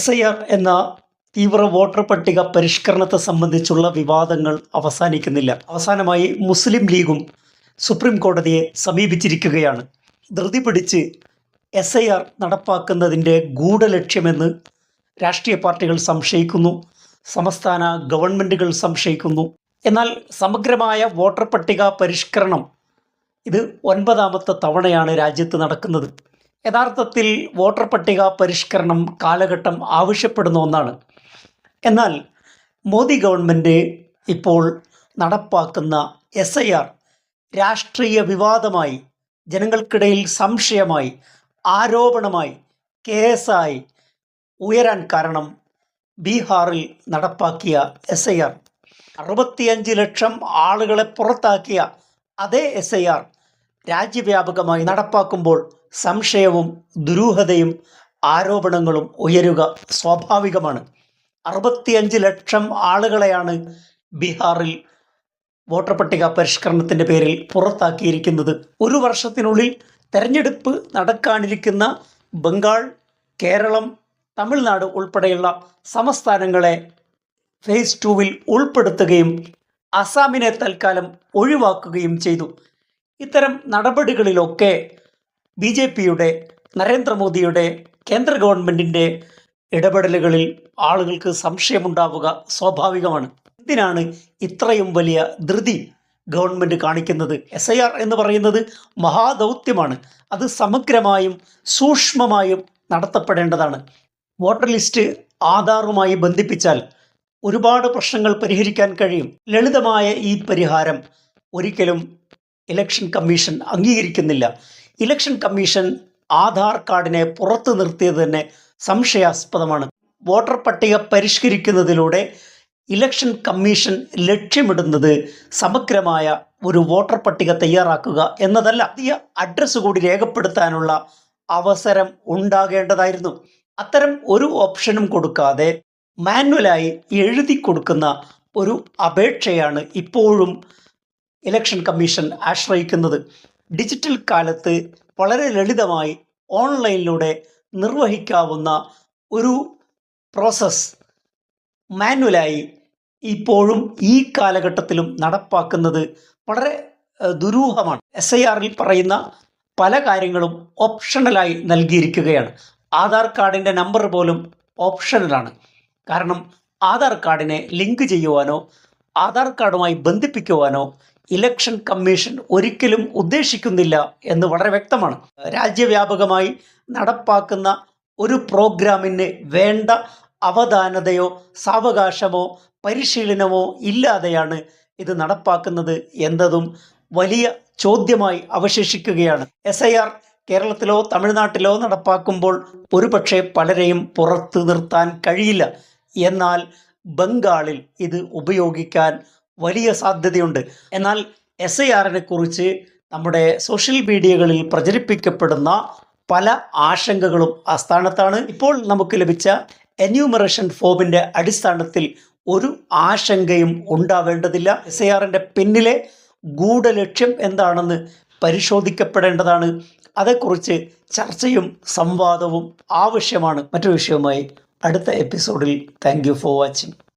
SIR എന്ന തീവ്ര voter പട്ടിക പരിഷ്കരണത്തെ സംബന്ധിച്ചുള്ള വിവാദങ്ങൾ അവസാനിക്കുന്നില്ല. അവസാനമായി മുസ്ലിം ലീഗും സുപ്രീം കോടതിയെ സമീപിച്ചിരിക്കുകയാണ്. ധൃതി പിടിച്ച് SIR നടപ്പാക്കുന്നതിൻ്റെ ഗൂഢലക്ഷ്യമെന്ന് രാഷ്ട്രീയ പാർട്ടികൾ സംശയിക്കുന്നു, സംസ്ഥാന ഗവൺമെൻറ്റുകൾ സംശയിക്കുന്നു. എന്നാൽ സമഗ്രമായ വോട്ടർ പട്ടിക പരിഷ്കരണം ഇത് 9ാമത്തെ തവണയാണ് രാജ്യത്ത് നടക്കുന്നത്. യഥാർത്ഥത്തിൽ വോട്ടർ പട്ടിക പരിഷ്കരണം കാലഘട്ടം ആവശ്യപ്പെടുന്ന ഒന്നാണ്. എന്നാൽ മോദി ഗവൺമെൻറ് ഇപ്പോൾ നടപ്പാക്കുന്ന SIR രാഷ്ട്രീയ വിവാദമായി, ജനങ്ങൾക്കിടയിൽ സംശയമായി, ആരോപണമായി, കേസായി ഉയരാൻ കാരണം ബീഹാറിൽ നടപ്പാക്കിയ SIR 65 ലക്ഷം ആളുകളെ പുറത്താക്കിയ അതേ SIR രാജ്യവ്യാപകമായി നടപ്പാക്കുമ്പോൾ സംശയവും ദുരൂഹതയും ആരോപണങ്ങളും ഉയരുക സ്വാഭാവികമാണ്. 65 ലക്ഷം ആളുകളെയാണ് ബീഹാറിൽ വോട്ടർ പട്ടിക പരിഷ്കരണത്തിൻ്റെ പേരിൽ പുറത്താക്കിയിരിക്കുന്നത്. ഒരു വർഷത്തിനുള്ളിൽ തെരഞ്ഞെടുപ്പ് നടക്കാനിരിക്കുന്ന ബംഗാൾ, കേരളം, തമിഴ്നാട് ഉൾപ്പെടെയുള്ള സംസ്ഥാനങ്ങളെ ഫേസ് 2-വിൽ ഉൾപ്പെടുത്തുകയും അസാമിനെ തൽക്കാലം ഒഴിവാക്കുകയും ചെയ്തു. ഇത്തരം നടപടികളിലൊക്കെ BJPയുടെ, നരേന്ദ്രമോദിയുടെ കേന്ദ്ര ഗവൺമെൻറ്റിൻ്റെ ഇടപെടലുകളിൽ ആളുകൾക്ക് സംശയമുണ്ടാവുക സ്വാഭാവികമാണ്. എന്തിനാണ് ഇത്രയും വലിയ ധൃതി ഗവൺമെൻറ് കാണിക്കുന്നത്? SIR എന്ന് പറയുന്നത് മഹാദൗത്യമാണ്. അത് സമഗ്രമായും സൂക്ഷ്മമായും നടത്തപ്പെടേണ്ടതാണ്. വോട്ടർ ലിസ്റ്റ് ആധാറുമായി ബന്ധിപ്പിച്ചാൽ ഒരുപാട് പ്രശ്നങ്ങൾ പരിഹരിക്കാൻ കഴിയും. ലളിതമായ ഈ പരിഹാരം ഒരിക്കലും ഇലക്ഷൻ കമ്മീഷൻ അംഗീകരിക്കുന്നില്ല. ഇലക്ഷൻ കമ്മീഷൻ ആധാർ കാർഡിനെ പുറത്തു നിർത്തിയത് തന്നെ സംശയാസ്പദമാണ്. വോട്ടർ പട്ടിക പരിഷ്കരിക്കുന്നതിലൂടെ ഇലക്ഷൻ കമ്മീഷൻ ലക്ഷ്യമിടുന്നത് സമഗ്രമായ ഒരു വോട്ടർ പട്ടിക തയ്യാറാക്കുക എന്നതല്ല. പുതിയ അഡ്രസ്സ് കൂടി രേഖപ്പെടുത്താനുള്ള അവസരം ഉണ്ടാകേണ്ടതായിരുന്നു. അത്തരം ഒരു ഓപ്ഷനും കൊടുക്കാതെ മാനുവലായി എഴുതി കൊടുക്കുന്ന ഒരു അപേക്ഷയാണ് ഇപ്പോഴും ഇലക്ഷൻ കമ്മീഷൻ ആശ്രയിക്കുന്നത്. ഡിജിറ്റൽ കാലത്ത് വളരെ ലളിതമായി ഓൺലൈനിലൂടെ നിർവഹിക്കാവുന്ന ഒരു പ്രോസസ്സ് മാനുവലായി ഇപ്പോഴും ഈ കാലഘട്ടത്തിലും നടപ്പാക്കുന്നത് വളരെ ദുരൂഹമാണ്. SIRൽ പറയുന്ന പല കാര്യങ്ങളും ഓപ്ഷണലായി നൽകിയിരിക്കുകയാണ്. ആധാർ കാർഡിൻ്റെ നമ്പർ പോലും ഓപ്ഷണലാണ്. കാരണം ആധാർ കാർഡിനെ ലിങ്ക് ചെയ്യുവാനോ ആധാർ കാർഡുമായി ബന്ധിപ്പിക്കുവാനോ ഇലക്ഷൻ കമ്മീഷൻ ഒരിക്കലും ഉദ്ദേശിക്കുന്നില്ല എന്ന് വളരെ വ്യക്തമാണ്. രാജ്യവ്യാപകമായി നടപ്പാക്കുന്ന ഒരു പ്രോഗ്രാമിന് വേണ്ട അവധാനതയോ സാവകാശമോ പരിശീലനമോ ഇല്ലാതെയാണ് ഇത് നടപ്പാക്കുന്നത് എന്നതും വലിയ ചോദ്യമായി അവശേഷിക്കുകയാണ്. SIR കേരളത്തിലോ തമിഴ്നാട്ടിലോ നടപ്പാക്കുമ്പോൾ ഒരുപക്ഷെ പലരെയും പുറത്ത് നിർത്താൻ കഴിയില്ല. എന്നാൽ ബംഗാളിൽ ഇത് ഉപയോഗിക്കാൻ വലിയ സാധ്യതയുണ്ട്. എന്നാൽ SIRനെ കുറിച്ച് നമ്മുടെ സോഷ്യൽ മീഡിയകളിൽ പ്രചരിപ്പിക്കപ്പെടുന്ന പല ആശങ്കകളും അസ്ഥാനത്താണ്. ഇപ്പോൾ നമുക്ക് ലഭിച്ച എന്യൂമറേഷൻ ഫോമിൻ്റെ അടിസ്ഥാനത്തിൽ ഒരു ആശങ്കയും ഉണ്ടാവേണ്ടതില്ല. SIRൻ്റെ പിന്നിലെ ഗൂഢലക്ഷ്യം എന്താണെന്ന് പരിശോധിക്കപ്പെടേണ്ടതാണ്. അതേക്കുറിച്ച് ചർച്ചയും സംവാദവും ആവശ്യമാണ്. മറ്റൊരു വിഷയവുമായി അടുത്ത എപ്പിസോഡിൽ. Thank you for watching.